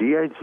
DIG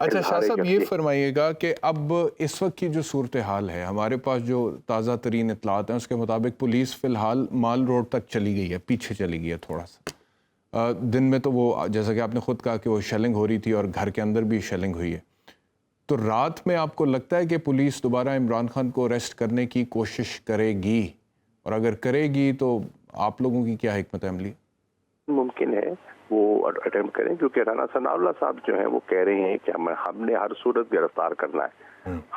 اچھا شاہ صاحب یہ فرمائیے گا کہ اب اس وقت کی جو صورتحال ہے، ہمارے پاس جو تازہ ترین اطلاعات ہیں اس کے مطابق پولیس فی الحال مال روڈ تک چلی گئی ہے، پیچھے چلی گئی ہے تھوڑا سا۔ دن میں تو وہ جیسا کہ آپ نے خود کہا کہ وہ شیلنگ ہو رہی تھی اور گھر کے اندر بھی شیلنگ ہوئی ہے، تو رات میں آپ کو لگتا ہے کہ پولیس دوبارہ عمران خان کو اریسٹ کرنے کی کوشش کرے گی؟ اور اگر کرے گی تو آپ لوگوں کی کیا حکمت عملی؟ ممکن ہے وہ اٹیمپٹ کریں، کیونکہ رانا ثناء اللہ صاحب جو ہیں وہ کہہ رہے ہیں کہ ہم نے ہر صورت گرفتار کرنا ہے۔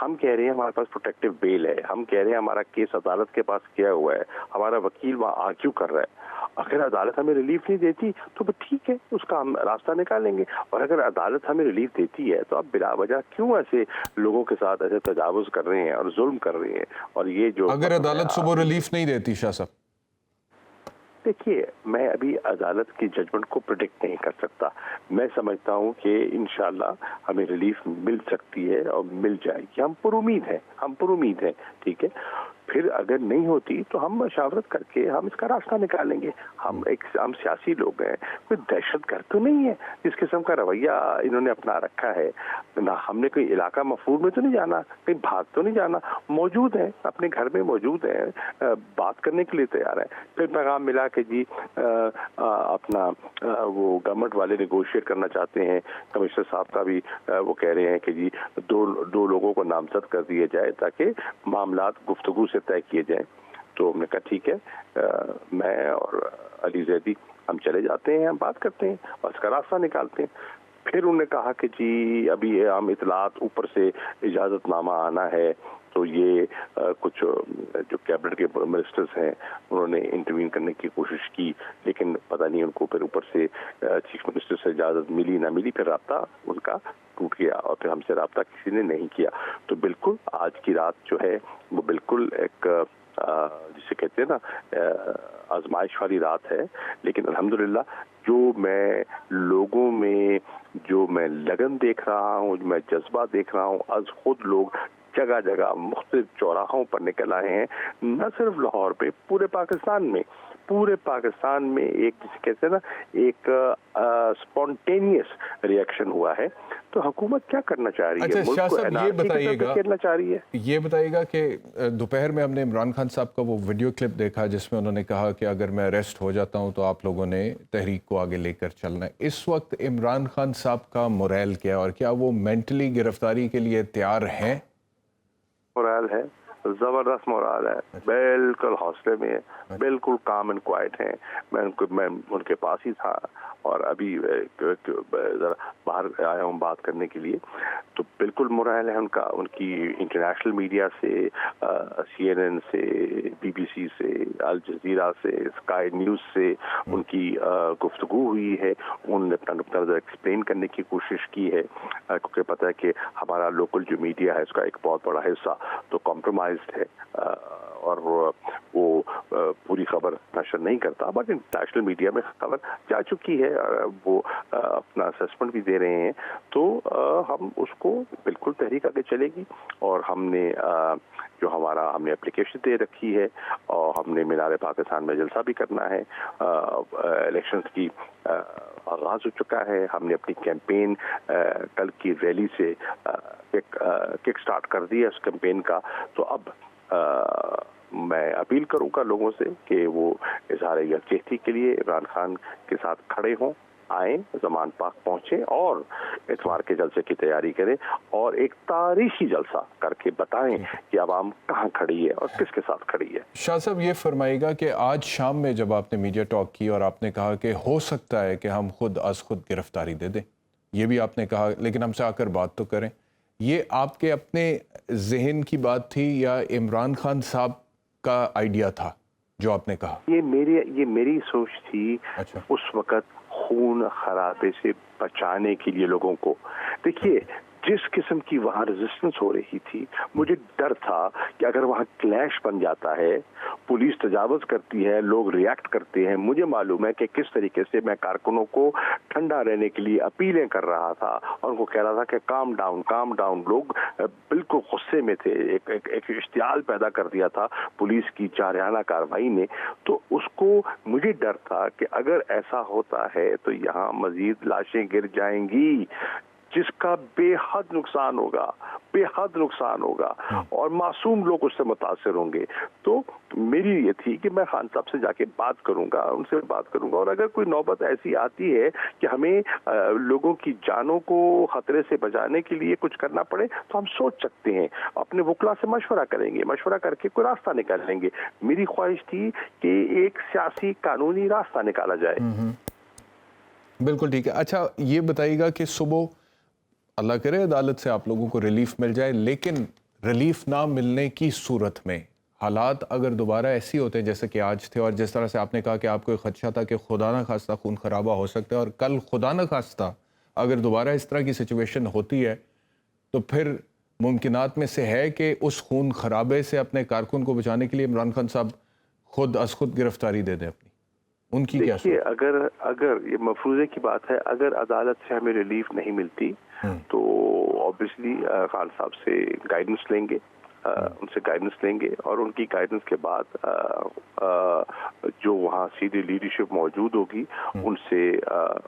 ہم کہہ رہے ہیں ہمارے پاس پروٹیکٹیو بیل ہے، ہم کہہ رہے ہیں ہمارا کیس عدالت کے پاس کیا ہوا ہے، ہمارا وکیل وہاں آرگیو کر رہا ہے۔ اگر عدالت ہمیں ریلیف نہیں دیتی تو ٹھیک ہے، اس کا ہم راستہ نکالیں گے، اور اگر عدالت ہمیں ریلیف دیتی ہے تو اب بلا وجہ کیوں ایسے لوگوں کے ساتھ ایسے تجاوز کر رہے ہیں اور ظلم کر رہے ہیں؟ اور یہ جو اگر عدالت صبح ریلیف نہیں دیتی شاہ صاحب؟ دیکھیے، میں ابھی عدالت کی ججمنٹ کو پریڈکٹ نہیں کر سکتا۔ میں سمجھتا ہوں کہ انشاءاللہ ہمیں ریلیف مل سکتی ہے اور مل جائے گی، ہم پر امید ہیں، ٹھیک ہے۔ پھر اگر نہیں ہوتی تو ہم مشاورت کر کے ہم اس کا راستہ نکالیں گے۔ ہم سیاسی لوگ ہیں، کوئی دہشت گرد تو نہیں ہے جس قسم کا رویہ انہوں نے اپنا رکھا ہے۔ نہ ہم نے کوئی علاقہ مفرور میں تو نہیں جانا، کہیں بھاگ تو نہیں جانا، موجود ہیں، اپنے گھر میں موجود ہیں، بات کرنے کے لیے تیار ہے۔ پھر پیغام ملا کہ جی اپنا وہ گورنمنٹ والے نیگوشیٹ کرنا چاہتے ہیں، کمشنر صاحب کا بھی وہ کہہ رہے ہیں کہ جی دو لوگوں کو نامزد کر دیا جائے تاکہ معاملات گفتگو سے طے کیے جائیں۔ تو ہم نے کہا ٹھیک ہے، میں اور علی زیدی ہم چلے جاتے ہیں، ہم بات کرتے ہیں اور اس کا راستہ نکالتے ہیں۔ پھر انہوں نے کہا کہ جی ابھی عام اطلاعات اوپر سے اجازت نامہ آنا ہے، تو یہ کچھ جو کیبنٹ کے منسٹرز ہیں انہوں نے انٹروین کرنے کی کوشش کی، لیکن پتہ نہیں ان کو پھر اوپر سے چیف منسٹر سے اجازت ملی نہ ملی، پھر رابطہ ان کا ٹوٹ گیا اور پھر ہم سے رابطہ کسی نے نہیں کیا۔ تو بالکل آج کی رات جو ہے وہ بالکل ایک جسے کہتے ہیں نا آزمائش والی رات ہے، لیکن الحمدللہ جو میں لوگوں میں جو میں لگن دیکھ رہا ہوں، جو میں جذبہ دیکھ رہا ہوں، از خود لوگ جگہ جگہ مختلف چوراہوں پر نکل آئے ہیں، نہ صرف لاہور پہ، پورے پاکستان میں ایک جسے کہتے ہیں نا ایک سپونٹینیس ریئیکشن ہوا ہے۔ تو حکومت کیا کرنا چاہ رہی ہے؟ اچھا شاہ صاحب یہ بتائیے گا کہ دوپہر میں ہم نے عمران خان صاحب کا وہ ویڈیو کلپ دیکھا جس میں انہوں نے کہا کہ اگر میں اریسٹ ہو جاتا ہوں تو آپ لوگوں نے تحریک کو آگے لے کر چلنا ہے۔ اس وقت عمران خان صاحب کا موریل کیا، اور کیا وہ مینٹلی گرفتاری کے لیے تیار ہیں؟ مورال ہے، زبردست مورال ہے، بالکل حوصلے میں ہے، بالکل کام اینڈ کوائٹ ہیں۔ میں ان کے پاس ہی تھا اور ابھی ذرا باہر آیا ہوں بات کرنے کے لیے، تو بالکل مورال ہے ان کا۔ ان کی انٹرنیشنل میڈیا سے، CNN سے، BBC سے، الجزیرہ سے، اسکائی نیوز سے ان کی گفتگو ہوئی ہے۔ انہوں نے اپنا نقطہ نظر ایکسپلین کرنے کی کوشش کی ہے، کیونکہ پتہ ہے کہ ہمارا لوکل جو میڈیا ہے اس کا ایک بہت بڑا حصہ تو کمپرومائزڈ ہے اور وہ پوری خبر نشر نہیں کرتا، بٹ انٹرنیشنل میڈیا میں خبر جا چکی ہے، وہ اپنا اسسمنٹ بھی دے رہے ہیں۔ تو ہم اس کو بالکل تحریک آگے چلے گی، اور ہم نے ہم نے اپلیکیشن دے رکھی ہے، اور ہم نے مینار پاکستان میں جلسہ بھی کرنا ہے۔ الیکشنز کی آغاز ہو چکا ہے، ہم نے اپنی کیمپین کل کی ریلی سے کک سٹارٹ کر دیا اس کیمپین کا۔ تو اب میں اپیل کروں گا لوگوں سے کہ وہ اظہار یکجہتی کے لیے عمران خان کے ساتھ کھڑے ہوں، آئیں، زمان پاک پہنچیں اور اتوار کے جلسے کی تیاری کریں، اور ایک تاریخی جلسہ کر کے بتائیں کہ عوام کہاں کھڑی ہے اور کس کے ساتھ کھڑی ہے۔ شاہ صاحب یہ فرمائے گا کہ آج شام میں جب آپ نے میڈیا ٹاک کی اور آپ نے کہا کہ ہو سکتا ہے کہ ہم خود گرفتاری دے دیں، یہ بھی آپ نے کہا، لیکن ہم سے آ کر بات تو کریں، یہ آپ کے اپنے ذہن کی بات تھی یا عمران خان صاحب کا آئیڈیا تھا جو آپ نے کہا؟ یہ میری سوچ تھی اس وقت خون خرابے سے بچانے کے لیے لوگوں کو۔ دیکھیے جس قسم کی وہاں ریزسٹنس ہو رہی تھی، مجھے ڈر تھا کہ اگر وہاں کلیش بن جاتا ہے، پولیس تجاوز کرتی ہے، لوگ ریئیکٹ کرتے ہیں۔ مجھے معلوم ہے کہ کس طریقے سے میں کارکنوں کو ٹھنڈا رہنے کے لیے اپیلیں کر رہا تھا اور ان کو کہہ رہا تھا کہ کام ڈاؤن۔ لوگ بالکل غصے میں تھے، ایک اشتعال پیدا کر دیا تھا پولیس کی جارحانہ کارروائی نے۔ تو اس کو مجھے ڈر تھا کہ اگر ایسا ہوتا ہے تو یہاں مزید لاشیں گر جائیں گی۔ جس کا بے حد نقصان ہوگا اور معصوم لوگ اس سے متاثر ہوں گے. تو میری یہ تھی کہ میں خان صاحب سے جا کے بات کروں گا, ان سے بات کروں گا, اور اگر کوئی نوبت ایسی آتی ہے کہ ہمیں لوگوں کی جانوں کو خطرے سے بچانے کے لیے کچھ کرنا پڑے تو ہم سوچ سکتے ہیں, اپنے وکلا سے مشورہ کریں گے, مشورہ کر کے کوئی راستہ نکال لیں گے. میری خواہش تھی کہ ایک سیاسی قانونی راستہ نکالا جائے. بالکل ٹھیک ہے. اچھا یہ بتائیے گا کہ صبح اللہ کرے عدالت سے آپ لوگوں کو ریلیف مل جائے, لیکن ریلیف نہ ملنے کی صورت میں حالات اگر دوبارہ ایسی ہوتے ہیں جیسے کہ آج تھے, اور جس طرح سے آپ نے کہا کہ آپ کو ایک خدشہ تھا کہ خدا نہ خواستہ خون خرابہ ہو سکتا ہے, اور کل خدا نہ خواستہ اگر دوبارہ اس طرح کی سچویشن ہوتی ہے تو پھر ممکنات میں سے ہے کہ اس خون خرابے سے اپنے کارکن کو بچانے کے لیے عمران خان صاحب خود از خود گرفتاری دے دیں اپنی. ان کی کیا دیکھیے, اگر یہ مفروضے کی بات ہے, اگر عدالت سے ہمیں ریلیف نہیں ملتی تو obviously خان صاحب سے گائیڈنس لیں گے, ان سے گائیڈنس لیں گے, اور ان کی گائیڈنس کے بعد جو وہاں سیدھی لیڈرشپ موجود ہوگی ان سے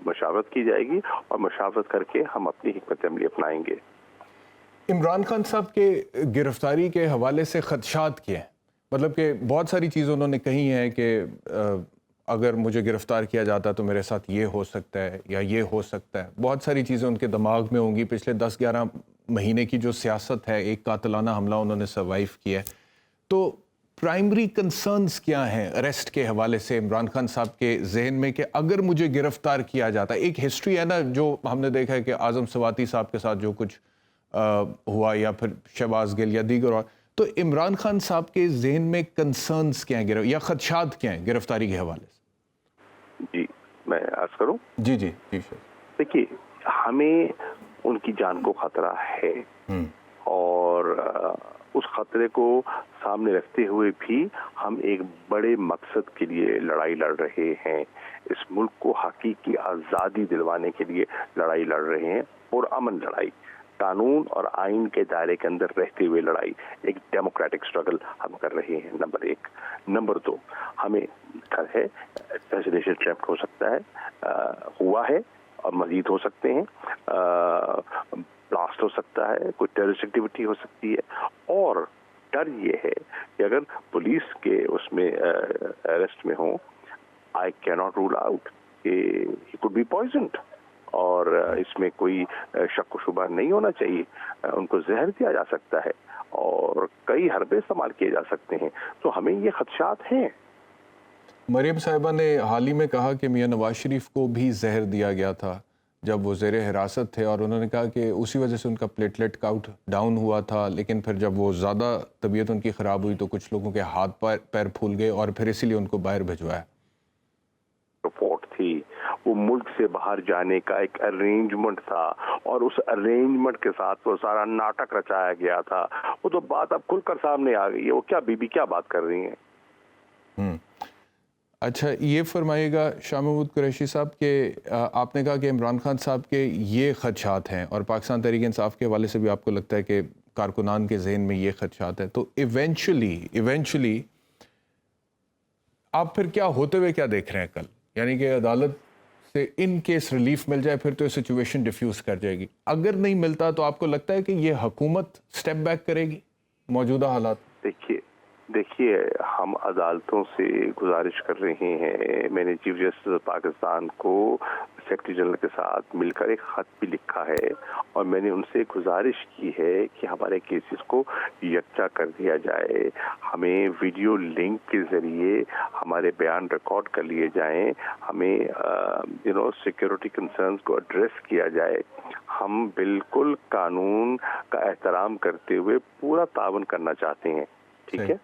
مشاورت کی جائے گی, اور مشاورت کر کے ہم اپنی حکمت عملی اپنائیں گے. عمران خان صاحب کے گرفتاری کے حوالے سے خدشات کیا ہیں؟ مطلب کہ بہت ساری چیزیں انہوں نے کہی ہیں کہ اگر مجھے گرفتار کیا جاتا تو میرے ساتھ یہ ہو سکتا ہے یا یہ ہو سکتا ہے. بہت ساری چیزیں ان کے دماغ میں ہوں گی. پچھلے 10-11 مہینے کی جو سیاست ہے, ایک قاتلانہ حملہ انہوں نے سروائیو کیا ہے. تو پرائمری کنسرنز کیا ہیں اریسٹ کے حوالے سے عمران خان صاحب کے ذہن میں, کہ اگر مجھے گرفتار کیا جاتا ہے, ایک ہسٹری ہے نا جو ہم نے دیکھا ہے کہ اعظم سواتی صاحب کے ساتھ جو کچھ ہوا, یا پھر شہباز گل یا دیگر, اور تو عمران خان صاحب کے ذہن میں کنسرنز کیا ہیں یا خدشات کیا ہیں گرفتاری کے حوالے سے؟ جی میں عرض کروں. جی. دیکھیے, ہمیں ان کی جان کو خطرہ ہے, اور اس خطرے کو سامنے رکھتے ہوئے بھی ہم ایک بڑے مقصد کے لیے لڑائی لڑ رہے ہیں. اس ملک کو حقیقی آزادی دلوانے کے لیے لڑائی لڑ رہے ہیں, اور امن لڑائی, قانون اور آئین کے دائرے کے اندر رہتے ہوئے لڑائی, ایک ڈیموکریٹک سٹرگل ہم کر رہے ہیں. نمبر 1. نمبر 2, ہمیں ڈر ہے اسیسینیشن اٹمپٹ ہو سکتا ہے, ہوا ہے اور مزید ہو سکتے ہیں, بلاسٹ ہو سکتا ہے, کوئی ٹیررسٹ ایکٹیویٹی ہو سکتی ہے, اور ڈر یہ ہے کہ اگر پولیس کے اس میں اریسٹ میں ہوں, آئی کی ناٹ رول آؤٹ کہ ہی کوڈ بی پوائزنڈ, اور اس میں کوئی شک و شبہ نہیں ہونا چاہیے. ان کو زہر دیا جا سکتا ہے اور کئی حربے استعمال کیے جا سکتے ہیں. تو ہمیں یہ خدشات ہیں. مریم صاحبہ نے حال ہی میں کہا کہ میاں نواز شریف کو بھی زہر دیا گیا تھا جب وہ زیر حراست تھے, اور انہوں نے کہا کہ اسی وجہ سے ان کا پلیٹلیٹ کاؤنٹ ڈاؤن ہوا تھا, لیکن پھر جب وہ زیادہ طبیعت ان کی خراب ہوئی تو کچھ لوگوں کے ہاتھ پیر پھول گئے, اور پھر اسی لیے ان کو باہر بھجوایا. رپورٹ تھی, وہ ملک سے باہر جانے کا ایک ارینجمنٹ تھا, اور اس ارینجمنٹ کے ساتھ وہ سارا ناٹک رچایا گیا تھا. وہ تو بات اب کھل کر سامنے آ گئی ہے. وہ کیا بی بی کیا بات کر رہی ہیں. اچھا یہ فرمائیے گا شاہ محمود قریشی صاحب کہ آپ نے کہا کہ عمران خان صاحب کے یہ خدشات ہیں, اور پاکستان تحریک انصاف کے حوالے سے بھی آپ کو لگتا ہے کہ کارکنان کے ذہن میں یہ خدشات ہیں, تو ایونچولی آپ پھر کیا ہوتے ہوئے کیا دیکھ رہے ہیں کل؟ یعنی کہ عدالت سے ان کیس ریلیف مل جائے پھر تو یہ سچویشن ڈیفیوز کر جائے گی. اگر نہیں ملتا تو آپ کو لگتا ہے کہ یہ حکومت سٹیپ بیک کرے گی موجودہ حالات؟ دیکھیے, ہم عدالتوں سے گزارش کر رہے ہیں. میں نے چیف جسٹس پاکستان کو سیکرٹری جنرل کے ساتھ مل کر ایک خط بھی لکھا ہے, اور میں نے ان سے گزارش کی ہے کہ ہمارے کیسز کو یکجا کر دیا جائے. ہمیں ویڈیو لنک کے ذریعے ہمارے بیان ریکارڈ کر لیے جائیں, ہمیں سیکیورٹی کنسرنز کو ایڈریس کیا جائے. ہم بالکل قانون کا احترام کرتے ہوئے پورا تعاون کرنا چاہتے ہیں. ٹھیک ہے,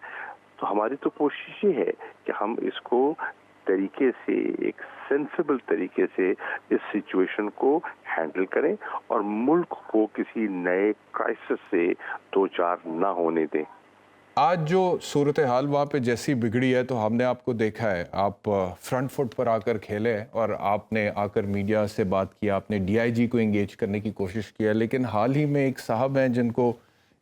تو ہماری تو کوشش یہ ہے کہ ہم اس کو طریقے سے, ایک سینسیبل طریقے سے اس سچویشن کو ہینڈل کریں, اور ملک کو کسی نئے کرائسس سے دوچار نہ ہونے دیں. آج جو صورتحال وہاں پہ جیسی بگڑی ہے تو ہم نے آپ کو دیکھا ہے, آپ فرنٹ فٹ پر آ کر کھیلے, اور آپ نے آ کر میڈیا سے بات کیا, آپ نے ڈی آئی جی کو انگیج کرنے کی کوشش کیا, لیکن حال ہی میں ایک صاحب ہیں جن کو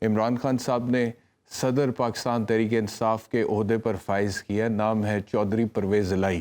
عمران خان صاحب نے صدر پاکستان تحریک انصاف کے عہدے پر فائز کیا, نام ہے چودھری پرویز الہی.